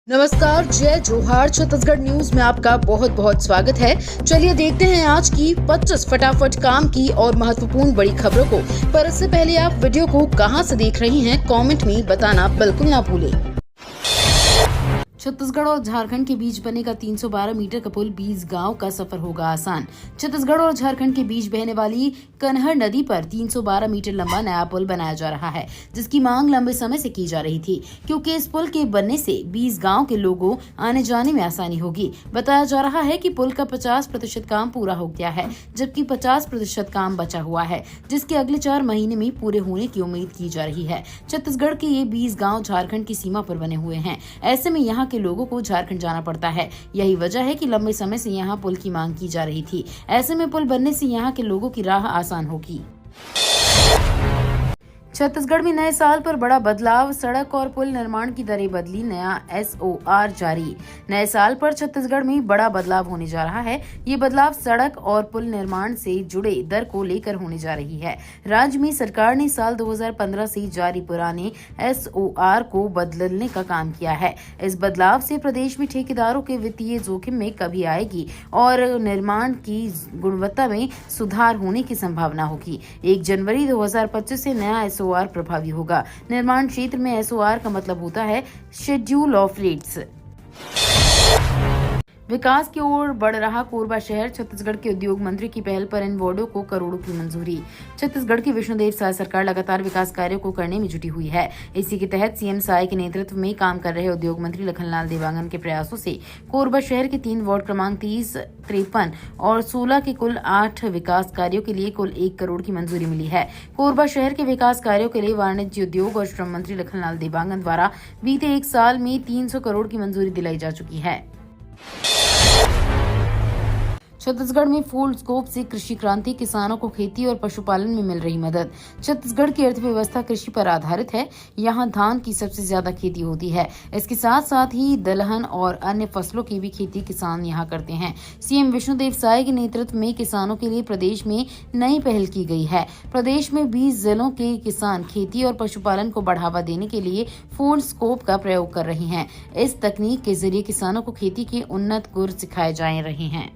नमस्कार, जय जोहार। छत्तीसगढ़ न्यूज में आपका बहुत बहुत स्वागत है। चलिए देखते हैं आज की 25 फटाफट काम की और महत्वपूर्ण बड़ी खबरों को। पर इससे पहले आप वीडियो को कहां से देख रही हैं, कमेंट में बताना बिल्कुल ना भूलें। छत्तीसगढ़ और झारखंड के बीच बनेगा 312 मीटर का पुल, 20 गांव का सफर होगा आसान। छत्तीसगढ़ और झारखंड के बीच बहने वाली कनहर नदी पर 312 मीटर लंबा नया पुल बनाया जा रहा है, जिसकी मांग लंबे समय से की जा रही थी, क्योंकि इस पुल के बनने से 20 गांव के लोगों आने जाने में आसानी होगी। बताया जा रहा है कि पुल का 50% काम पूरा हो गया है, जबकि 50% काम बचा हुआ है, जिसके अगले 4 महीने में पूरे होने की उम्मीद की जा रही है। छत्तीसगढ़ के ये 20 गाँव झारखंड की सीमा पर बने हुए हैं। ऐसे में यहाँ के लोगों को झारखंड जाना पड़ता है। यही वजह है कि लंबे समय से यहाँ पुल की मांग की जा रही थी। ऐसे में पुल बनने से यहाँ के लोगों की राह आसान होगी। छत्तीसगढ़ में नए साल पर बड़ा बदलाव, सड़क और पुल निर्माण की दरें बदली, नया SOR जारी। नए साल पर छत्तीसगढ़ में बड़ा बदलाव होने जा रहा है। ये बदलाव सड़क और पुल निर्माण से जुड़े दर को लेकर होने जा रही है। राज्य में सरकार ने साल 2015 से जारी पुराने SOR को बदलने का काम किया है। इस बदलाव से प्रदेश में ठेकेदारों के वित्तीय जोखिम में कमी आएगी और निर्माण की गुणवत्ता में सुधार होने की संभावना होगी। 1 जनवरी 2025 से नया SOR प्रभावी होगा। निर्माण क्षेत्र में SOR का मतलब होता है शेड्यूल ऑफ रेट्स। विकास की ओर बढ़ रहा कोरबा शहर, छत्तीसगढ़ के उद्योग मंत्री की पहल पर इन वार्डों को करोड़ों की मंजूरी। छत्तीसगढ़ की विष्णुदेव साय सरकार लगातार विकास कार्यों को करने में जुटी हुई है। इसी के तहत CM साय के नेतृत्व में काम कर रहे उद्योग मंत्री लखनलाल देवांगन के प्रयासों से कोरबा शहर के 3 वार्ड क्रमांक 30, 53 और 16 के कुल 8 विकास कार्यों के लिए कुल 1 करोड़ की मंजूरी मिली है। कोरबा शहर के विकास कार्यों के लिए वाणिज्य, उद्योग और श्रम मंत्री लखनलाल देवांगन द्वारा बीते 1 साल में 300 करोड़ की मंजूरी दिलाई जा चुकी है। छत्तीसगढ़ में फूल स्कोप से कृषि क्रांति, किसानों को खेती और पशुपालन में मिल रही मदद। छत्तीसगढ़ की अर्थव्यवस्था कृषि पर आधारित है। यहाँ धान की सबसे ज्यादा खेती होती है। इसके साथ साथ ही दलहन और अन्य फसलों की भी खेती किसान यहाँ करते हैं। CM विष्णुदेव साय के नेतृत्व में किसानों के लिए प्रदेश में नई पहल की गई है। प्रदेश में 20 जिलों के किसान खेती और पशुपालन को बढ़ावा देने के लिए फूल स्कोप का प्रयोग कर रहे हैं। इस तकनीक के जरिए किसानों को खेती के उन्नत गुर सिखाए जा रहे हैं।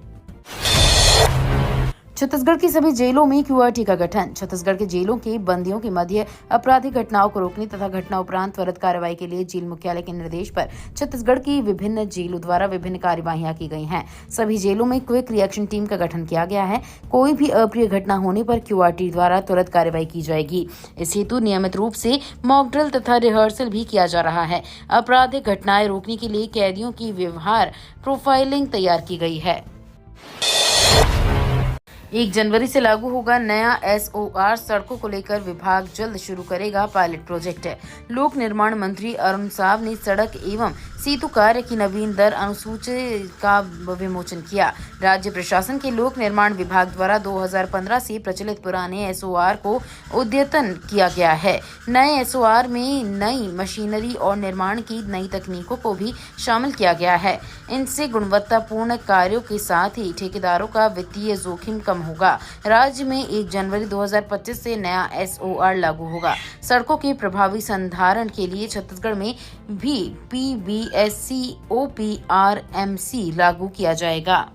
छत्तीसगढ़ की सभी जेलों में QRT का गठन। छत्तीसगढ़ के जेलों के बंदियों के मध्य आपराधिक घटनाओं को रोकने तथा घटना उपरांत त्वरित कार्रवाई के लिए जेल मुख्यालय के निर्देश पर छत्तीसगढ़ की विभिन्न जेलों द्वारा विभिन्न कार्यवाहियां की गई हैं। सभी जेलों में क्विक रिएक्शन टीम का गठन किया गया है। कोई भी अप्रिय घटना होने पर QRT द्वारा त्वरित कार्रवाई की जाएगी। इस हेतु नियमित रूप से मॉक ड्रिल तथा रिहर्सल भी किया जा रहा है। आपराधिक घटनाएं रोकने के लिए कैदियों की व्यवहार प्रोफाइलिंग तैयार की गई है। 1 जनवरी से लागू होगा नया SOR। सड़कों को लेकर विभाग जल्द शुरू करेगा पायलट प्रोजेक्ट। लोक निर्माण मंत्री अरुण साव ने सड़क एवं सेतु कार्य की नवीन दर अनुसूची का विमोचन किया। राज्य प्रशासन के लोक निर्माण विभाग द्वारा 2015 से प्रचलित पुराने SOR को अद्यतन किया गया है। नए SOR में नई मशीनरी और निर्माण की नई तकनीकों को भी शामिल किया गया है। इनसे गुणवत्तापूर्ण कार्यों के साथ ही ठेकेदारों का वित्तीय जोखिम कम होगा। राज्य में 1 जनवरी 2025 से नया SOR लागू होगा। सड़कों के प्रभावी संधारण के लिए छत्तीसगढ़ में भी PBSCOPRMC लागू किया जाएगा।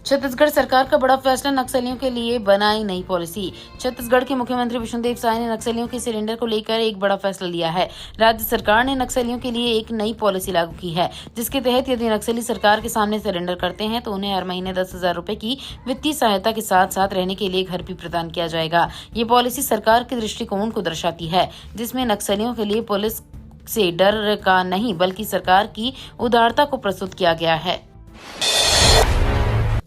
छत्तीसगढ़ सरकार का बड़ा फैसला, नक्सलियों के लिए बनाई नई पॉलिसी। छत्तीसगढ़ के मुख्यमंत्री विष्णुदेव साय ने नक्सलियों के सरेंडर को लेकर एक बड़ा फैसला लिया है। राज्य सरकार ने नक्सलियों के लिए एक नई पॉलिसी लागू की है, जिसके तहत यदि नक्सली सरकार के सामने सरेंडर करते हैं तो उन्हें हर महीने 10,000 रुपए की वित्तीय सहायता के साथ साथ रहने के लिए घर भी प्रदान किया जाएगा। ये पॉलिसी सरकार के दृष्टिकोण को दर्शाती है, जिसमें नक्सलियों के लिए पुलिस से डर का नहीं बल्कि सरकार की उदारता को प्रस्तुत किया गया है।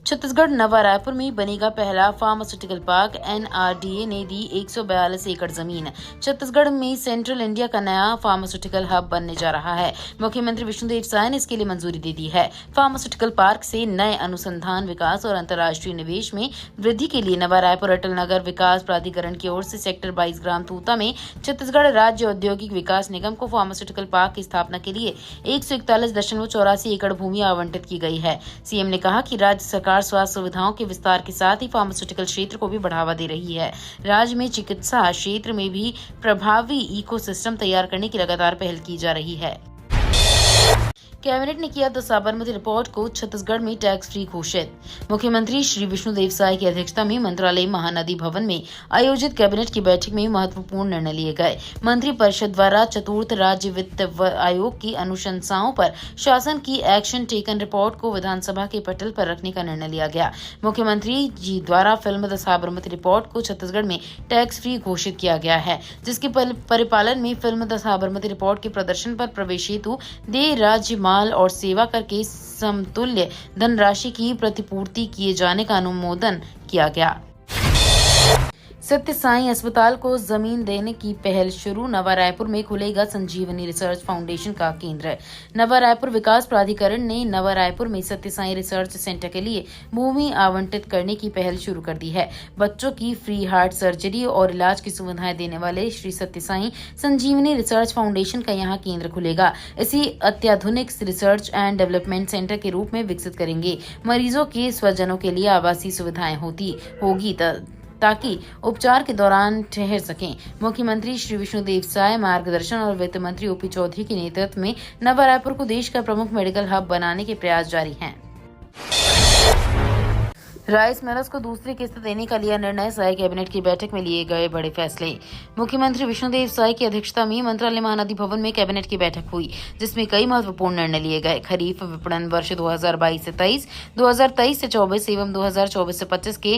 छत्तीसगढ़ नवा रायपुर में बनेगा पहला फार्मास्यूटिकल पार्क। NRDA ने दी 142 एकड़ जमीन। छत्तीसगढ़ में सेंट्रल इंडिया का नया फार्मास्यूटिकल हब बनने जा रहा है। मुख्यमंत्री विष्णुदेव साय ने इसके लिए मंजूरी दे दी है। फार्मास्यूटिकल पार्क से नए अनुसंधान, विकास और अंतर्राष्ट्रीय निवेश में वृद्धि के लिए नवा रायपुर अटल नगर विकास प्राधिकरण की ओर से सेक्टर 22 ग्राम तूता में छत्तीसगढ़ राज्य औद्योगिक विकास निगम को फार्मास्यूटिकल पार्क की स्थापना के लिए 141.84 एकड़ भूमि आवंटित की गई है। CM ने कहा कि राज्य सरकार स्वास्थ्य सुविधाओं के विस्तार के साथ ही फार्मास्यूटिकल क्षेत्र को भी बढ़ावा दे रही है। राज्य में चिकित्सा क्षेत्र में भी प्रभावी इकोसिस्टम तैयार करने की लगातार पहल की जा रही है। कैबिनेट ने किया साबरमती रिपोर्ट को छत्तीसगढ़ में टैक्स फ्री घोषित। मुख्यमंत्री श्री विष्णुदेव साय की अध्यक्षता में मंत्रालय महानदी भवन में आयोजित कैबिनेट की बैठक में महत्वपूर्ण निर्णय लिए गए। मंत्री परिषद द्वारा चतुर्थ राज्य वित्त आयोग की अनुशंसाओं पर शासन की एक्शन टेकन रिपोर्ट को विधानसभा के पटल पर रखने का निर्णय लिया गया। मुख्यमंत्री जी द्वारा फिल्म द साबरमती रिपोर्ट को छत्तीसगढ़ में टैक्स फ्री घोषित किया गया है, जिसके परिपालन में फिल्म द साबरमती रिपोर्ट के प्रदर्शन पर प्रवेश हेतु देय राज्य माल और सेवा कर के समतुल्य धनराशि की प्रतिपूर्ति किए जाने का अनुमोदन किया गया। सत्य साई अस्पताल को जमीन देने की पहल शुरू। नवा रायपुर में खुलेगा संजीवनी रिसर्च फाउंडेशन का केंद्र। नवा रायपुर विकास प्राधिकरण ने नवा रायपुर में सत्य साई रिसर्च सेंटर के लिए भूमि आवंटित करने की पहल शुरू कर दी है। बच्चों की फ्री हार्ट सर्जरी और इलाज की सुविधाएं देने वाले श्री सत्य साई संजीवनी रिसर्च फाउंडेशन का यहाँ केंद्र खुलेगा। इसे अत्याधुनिक रिसर्च एंड डेवलपमेंट सेंटर के रूप में विकसित करेंगे। मरीजों के स्वजनों के लिए आवासीय सुविधाएं होगी ताकि उपचार के दौरान ठहर सकें। मुख्यमंत्री श्री विष्णुदेव साय मार्गदर्शन और वित्त मंत्री ओपी चौधरी के नेतृत्व में नवा रायपुर को देश का प्रमुख मेडिकल हब बनाने के प्रयास जारी हैं। राइस मिलर्स को दूसरी किस्त देने का लिया निर्णय। साय कैबिनेट की बैठक में लिए गए बड़े फैसले। मुख्यमंत्री विष्णुदेव साय की अध्यक्षता में मंत्रालय महानदी भवन में कैबिनेट की बैठक हुई, जिसमें कई महत्वपूर्ण निर्णय लिए गए। खरीफ विपणन वर्ष 2022 से 23, 2023 से 24 एवं 2024 से 25 के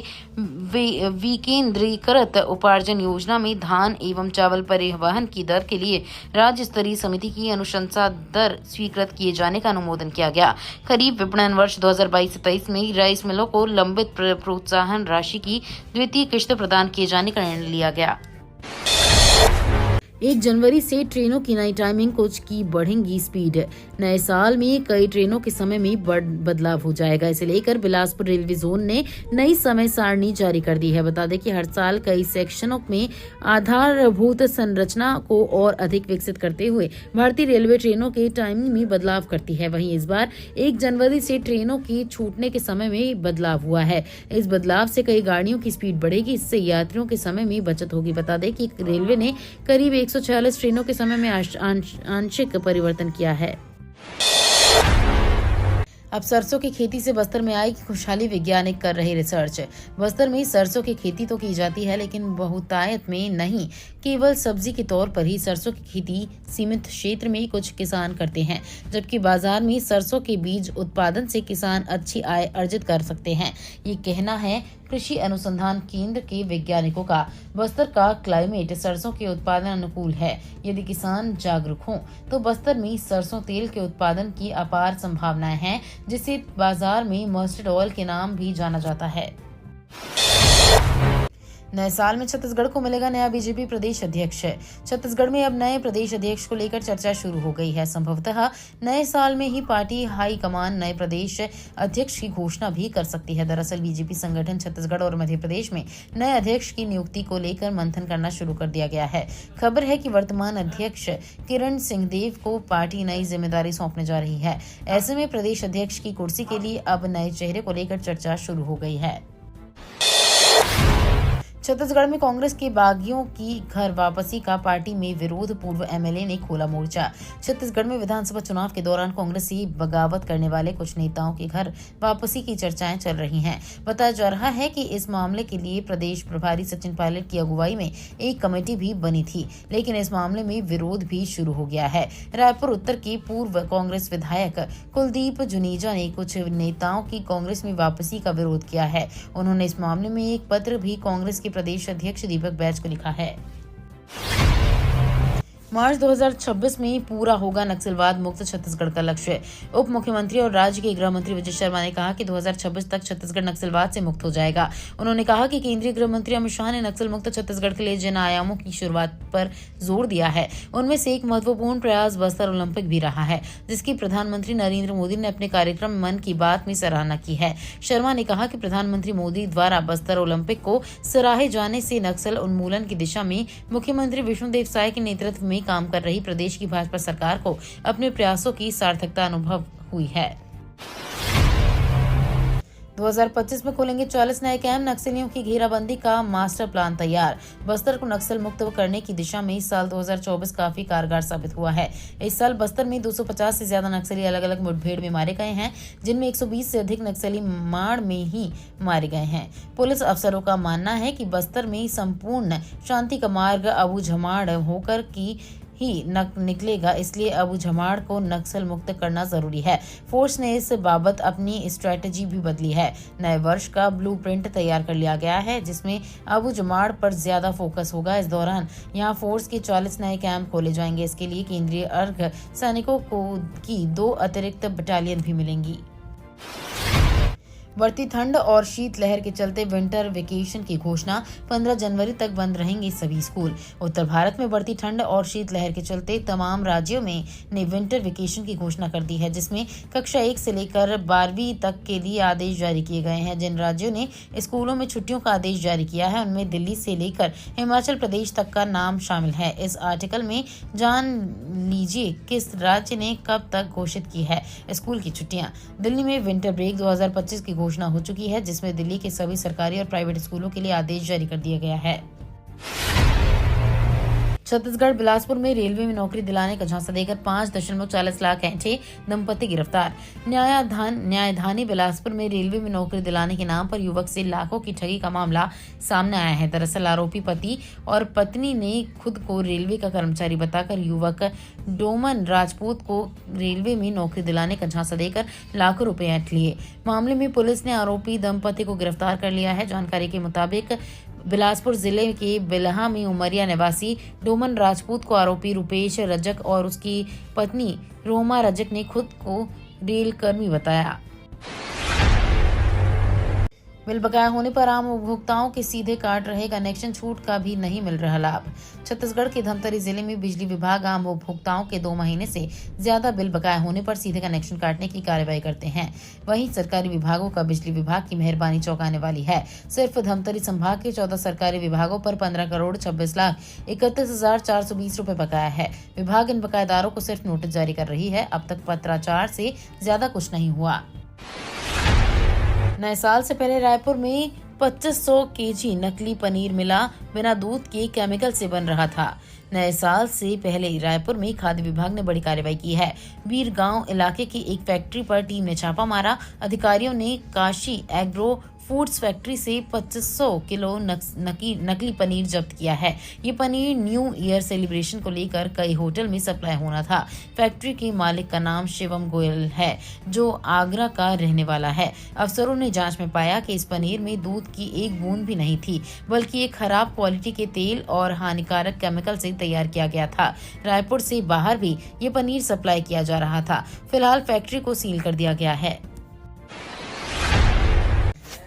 विकेंद्रीकृत उपार्जन योजना में धान एवं चावल परिवहन की दर के लिए राज्य स्तरीय समिति की अनुशंसा दर स्वीकृत किए जाने का अनुमोदन किया गया। खरीफ विपणन वर्ष 2022 से 23 में राइस मिलों को लंबित प्रोत्साहन राशि की द्वितीय किश्त प्रदान किए जाने का निर्णय लिया गया। 1 जनवरी से ट्रेनों की नई टाइमिंग कोच की बढ़ेंगी स्पीड। नए साल में कई ट्रेनों के समय में बदलाव हो जाएगा। इसे लेकर बिलासपुर रेलवे जोन ने नई समय सारणी जारी कर दी है। बता दें कि हर साल कई सेक्शनों में आधारभूत संरचना को और अधिक विकसित करते हुए भारतीय रेलवे ट्रेनों के टाइमिंग में बदलाव करती है। वहीं इस बार 1 जनवरी से ट्रेनों की छूटने के समय में बदलाव हुआ है। इस बदलाव से कई गाड़ियों की स्पीड बढ़ेगी। इससे यात्रियों के समय में बचत होगी। बता दें कि रेलवे ने करीब 146 ट्रेनों के समय में आंशिक परिवर्तन किया है। अब सरसों की खेती से बस्तर में आएगी खुशहाली। वैज्ञानिक कर रहे रिसर्च। बस्तर में सरसों की खेती तो की जाती है, लेकिन बहुतायत में नहीं। केवल सब्जी के तौर पर ही सरसों की खेती सीमित क्षेत्र में कुछ किसान करते हैं, जबकि बाजार में सरसों के बीज उत्पादन से किसान अच्छी आय अर्जित कर सकते हैं। ये कहना है कृषि अनुसंधान केंद्र के वैज्ञानिकों का। बस्तर का क्लाइमेट सरसों के उत्पादन अनुकूल है। यदि किसान जागरूक हों तो बस्तर में सरसों तेल के उत्पादन की अपार संभावनाएं हैं, जिसे बाजार में मस्टर्ड ऑयल के नाम भी जाना जाता है। नए साल में छत्तीसगढ़ को मिलेगा नया बीजेपी प्रदेश अध्यक्ष। छत्तीसगढ़ में अब नए प्रदेश अध्यक्ष को लेकर चर्चा शुरू हो गई है। संभवतः नए साल में ही पार्टी हाईकमान नए प्रदेश अध्यक्ष की घोषणा भी कर सकती है। दरअसल बीजेपी संगठन छत्तीसगढ़ और मध्य प्रदेश में नए अध्यक्ष की नियुक्ति को लेकर मंथन करना शुरू कर दिया गया है। खबर है कि वर्तमान अध्यक्ष किरण सिंहदेव को पार्टी नई जिम्मेदारी सौंपने जा रही है। ऐसे में प्रदेश अध्यक्ष की कुर्सी के लिए अब नए चेहरे को लेकर चर्चा शुरू हो गई है। छत्तीसगढ़ में कांग्रेस के बागियों की घर वापसी का पार्टी में विरोध। पूर्व एमएलए ने खोला मोर्चा। छत्तीसगढ़ में विधानसभा चुनाव के दौरान कांग्रेस से बगावत करने वाले कुछ नेताओं के घर वापसी की चर्चाएं चल रही हैं। बताया जा रहा है कि इस मामले के लिए प्रदेश प्रभारी सचिन पायलट की अगुवाई में एक कमेटी भी बनी थी, लेकिन इस मामले में विरोध भी शुरू हो गया है। रायपुर उत्तर के पूर्व कांग्रेस विधायक कुलदीप जुनेजा ने कुछ नेताओं की कांग्रेस में वापसी का विरोध किया है। उन्होंने इस मामले में एक पत्र भी कांग्रेस के प्रदेश अध्यक्ष दीपक बैज को लिखा है। मार्च 2026 में पूरा होगा नक्सलवाद मुक्त छत्तीसगढ़ का लक्ष्य। उप मुख्यमंत्री और राज्य के गृह मंत्री विजय शर्मा ने कहा कि 2026 तक छत्तीसगढ़ नक्सलवाद से मुक्त हो जाएगा। उन्होंने कहा कि केंद्रीय गृह मंत्री अमित शाह ने नक्सल मुक्त छत्तीसगढ़ के लिए जिन आयामों की शुरुआत पर जोर दिया है, उनमें से एक महत्वपूर्ण प्रयास बस्तर ओलंपिक भी रहा है, जिसकी प्रधानमंत्री नरेंद्र मोदी ने अपने कार्यक्रम मन की बात में सराहना की है। शर्मा ने कहा कि प्रधानमंत्री मोदी द्वारा बस्तर ओलंपिक को सराहे जाने से नक्सल उन्मूलन की दिशा में मुख्यमंत्री विष्णुदेव साय के नेतृत्व में काम कर रही प्रदेश की भाजपा सरकार को अपने प्रयासों की सार्थकता अनुभव हुई है। 2025 में खोलेंगे 40 नए कैंप। नक्सलियों की घेराबंदी का मास्टर प्लान तैयार। बस्तर को नक्सल मुक्त करने की दिशा में इस साल 2024 काफी कारगर साबित हुआ है। इस साल बस्तर में 250 से ज्यादा नक्सली अलग अलग मुठभेड़ में मारे गए हैं, जिनमें 120 से अधिक नक्सली माड़ में ही मारे गए हैं। पुलिस अफसरों का मानना है कि बस्तर में संपूर्ण शांति का मार्ग अबू झमाड़ होकर ही निकलेगा, इसलिए अबू झमाड़ को नक्सल मुक्त करना जरूरी है। फोर्स ने इस बाबत अपनी स्ट्रेटजी भी बदली है। नए वर्ष का ब्लूप्रिंट तैयार कर लिया गया है, जिसमें अबू झमाड़ पर ज्यादा फोकस होगा। इस दौरान यहां फोर्स के 40 नए कैंप खोले जाएंगे। इसके लिए केंद्रीय अर्ध सैनिकों की 2 अतिरिक्त बटालियन भी मिलेंगी। बढ़ती ठंड और शीतलहर के चलते विंटर वेकेशन की घोषणा। 15 जनवरी तक बंद रहेंगे सभी स्कूल। उत्तर भारत में बढ़ती ठंड और शीतलहर के चलते तमाम राज्यों ने विंटर वेकेशन की घोषणा कर दी है, जिसमें कक्षा 1 से लेकर 12वीं तक के लिए आदेश जारी किए गए हैं। जिन राज्यों ने स्कूलों में छुट्टियों का आदेश जारी किया है, उनमें दिल्ली से लेकर हिमाचल प्रदेश तक का नाम शामिल है। इस आर्टिकल में जान लीजिए किस राज्य ने कब तक घोषित की है स्कूल की छुट्टियां। दिल्ली में विंटर ब्रेक 2025 की घोषणा हो चुकी है, जिसमें दिल्ली के सभी सरकारी और प्राइवेट स्कूलों के लिए आदेश जारी कर दिया गया है। छत्तीसगढ़ बिलासपुर में रेलवे में नौकरी दिलाने का झांसा देकर 5.40 लाख ऐंठे दंपति गिरफ्तार। न्यायधानी बिलासपुर में रेलवे में नौकरी दिलाने के नाम पर युवक से लाखों की ठगी का मामला सामने आया है। दरअसल आरोपी पति और पत्नी ने खुद को रेलवे का कर्मचारी बताकर युवक डोमन राजपूत को रेलवे में नौकरी दिलाने का झांसा देकर लाखों रुपए ऐंठ लिए। मामले में पुलिस ने आरोपी दंपति को गिरफ्तार कर लिया है। जानकारी के मुताबिक बिलासपुर जिले के बिलहा में उमरिया निवासी डोमन राजपूत को आरोपी रुपेश रजक और उसकी पत्नी रोमा रजक ने खुद को रेल कर्मी बताया। बिल बकाया होने पर आम उपभोक्ताओं के सीधे काट रहे कनेक्शन, छूट का भी नहीं मिल रहा लाभ। छत्तीसगढ़ के धमतरी जिले में बिजली विभाग आम उपभोक्ताओं के 2 महीने से ज्यादा बिल बकाया होने पर सीधे कनेक्शन काटने की कार्रवाई करते हैं। वहीं सरकारी विभागों का बिजली विभाग की मेहरबानी चौंकाने वाली है। सिर्फ धमतरी संभाग के 14 सरकारी विभागों पर 15,26,31,420 रुपए बकाया है। विभाग इन बकायेदारों को सिर्फ नोटिस जारी कर रही है। अब तक पत्राचार से ज्यादा कुछ नहीं हुआ। नए साल से पहले रायपुर में 2500 केजी नकली पनीर मिला। बिना दूध के केमिकल से बन रहा था। नए साल से पहले रायपुर में खाद्य विभाग ने बड़ी कार्रवाई की है। बीरगांव इलाके की एक फैक्ट्री पर टीम ने छापा मारा। अधिकारियों ने काशी एग्रो फूड्स फैक्ट्री से 2500 किलो नकली पनीर जब्त किया है। ये पनीर न्यू ईयर सेलिब्रेशन को लेकर कई होटल में सप्लाई होना था। फैक्ट्री के मालिक का नाम शिवम गोयल है, जो आगरा का रहने वाला है। अफसरों ने जांच में पाया कि इस पनीर में दूध की एक बूंद भी नहीं थी, बल्कि एक खराब क्वालिटी के तेल और हानिकारक केमिकल से तैयार किया गया था। रायपुर से बाहर भी ये पनीर सप्लाई किया जा रहा था। फिलहाल फैक्ट्री को सील कर दिया गया है।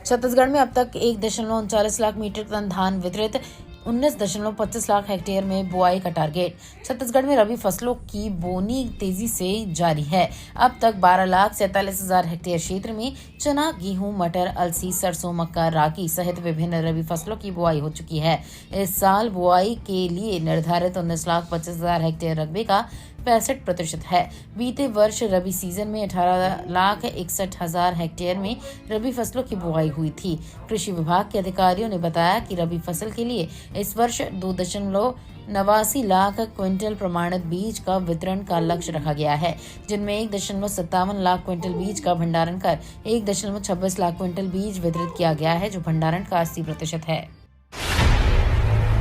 छत्तीसगढ़ में अब तक 1.39 लाख मीट्रिक टन धान वितरित। 19.25 लाख हेक्टेयर में बुआई का टारगेट। छत्तीसगढ़ में रबी फसलों की बोनी तेजी से जारी है। अब तक 12,47,000 हेक्टेयर क्षेत्र में चना, गेहूं, मटर, अलसी, सरसों, मक्का, रागी सहित विभिन्न रबी फसलों की बुआई हो चुकी है। इस साल बुआई के लिए निर्धारित 19,25,000 हेक्टेयर रकबे का 65% है। बीते वर्ष रबी सीजन में 18,61,000 हेक्टेयर में रबी फसलों की बुआई हुई थी। कृषि विभाग के अधिकारियों ने बताया कि रबी फसल के लिए इस वर्ष 2.89 लाख क्विंटल प्रमाणित बीज का वितरण का लक्ष्य रखा गया है, जिनमें 1.57 लाख क्विंटल बीज का भंडारण कर 1.26 लाख क्विंटल बीज वितरित किया गया है, जो भंडारण का 80% है।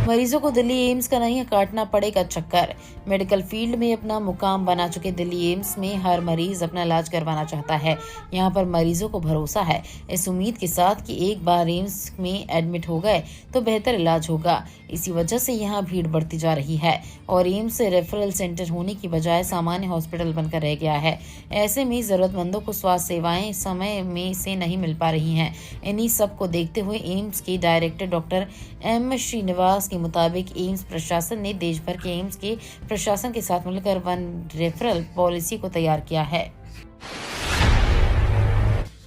मरीजों को दिल्ली एम्स का नहीं काटना पड़ेगा चक्कर। मेडिकल फील्ड में अपना मुकाम बना चुके दिल्ली एम्स में हर मरीज अपना इलाज करवाना चाहता है। यहां पर मरीजों को भरोसा है, इस उम्मीद के साथ कि एक बार एम्स में एडमिट हो गए तो बेहतर इलाज होगा। इसी वजह से यहां भीड़ बढ़ती जा रही है और एम्स रेफरल सेंटर होने की बजाय सामान्य हॉस्पिटल बनकर रह गया है। ऐसे में जरूरतमंदों को स्वास्थ्य सेवाएं समय में से नहीं मिल पा रही हैं। इन्हीं सब को देखते हुए एम्स के डायरेक्टर डॉक्टर एम श्रीनिवास के मुताबिक एम्स प्रशासन ने देश भर के एम्स के प्रशासन के साथ मिलकर वन रेफरल पॉलिसी को तैयार किया है।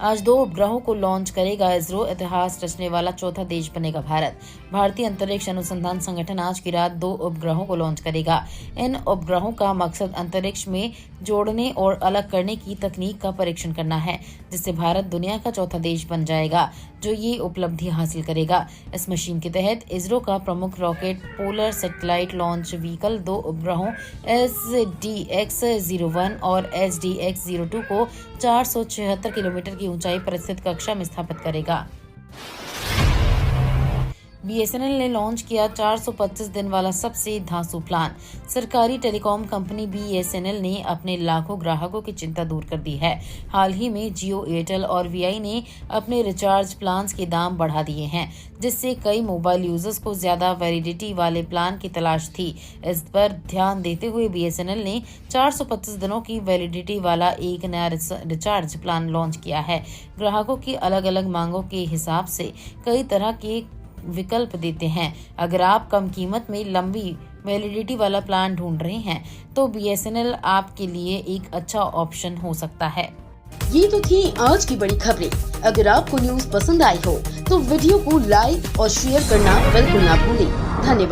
आज 2 उपग्रहों को लॉन्च करेगा इसरो। इतिहास रचने वाला चौथा देश बनेगा भारत। भारतीय अंतरिक्ष अनुसंधान संगठन आज की रात 2 उपग्रहों को लॉन्च करेगा। इन उपग्रहों का मकसद अंतरिक्ष में जोड़ने और अलग करने की तकनीक का परीक्षण करना है, जिससे भारत दुनिया का चौथा देश बन जाएगा जो ये उपलब्धि हासिल करेगा। इस मशीन के तहत इसरो का प्रमुख rocket polar satellite launch vehicle 2 उपग्रहों SDX-01 और SDX-02 को 476 किलोमीटर की ऊंचाई पर स्थित कक्षा में स्थापित करेगा। BSNL ने लॉन्च किया 425 दिन वाला सबसे धांसू प्लान। सरकारी टेलीकॉम कंपनी BSNL ने अपने लाखों ग्राहकों की चिंता दूर कर दी है। हाल ही में जियो, एयरटेल और VI ने अपने रिचार्ज प्लान्स के दाम बढ़ा दिए हैं, जिससे कई मोबाइल यूजर्स को ज्यादा वैलिडिटी वाले प्लान की तलाश थी। इस पर ध्यान देते हुए BSNL ने 425 दिनों की वैलिडिटी वाला एक नया रिचार्ज प्लान लॉन्च किया है। ग्राहकों की अलग अलग मांगों के हिसाब से कई तरह के विकल्प देते हैं। अगर आप कम कीमत में लंबी वैलिडिटी वाला प्लान ढूंढ रहे हैं तो BSNL आपके लिए एक अच्छा ऑप्शन हो सकता है। ये तो थी आज की बड़ी खबरें। अगर आपको न्यूज़ पसंद आई हो तो वीडियो को लाइक और शेयर करना बिल्कुल ना भूलें। धन्यवाद।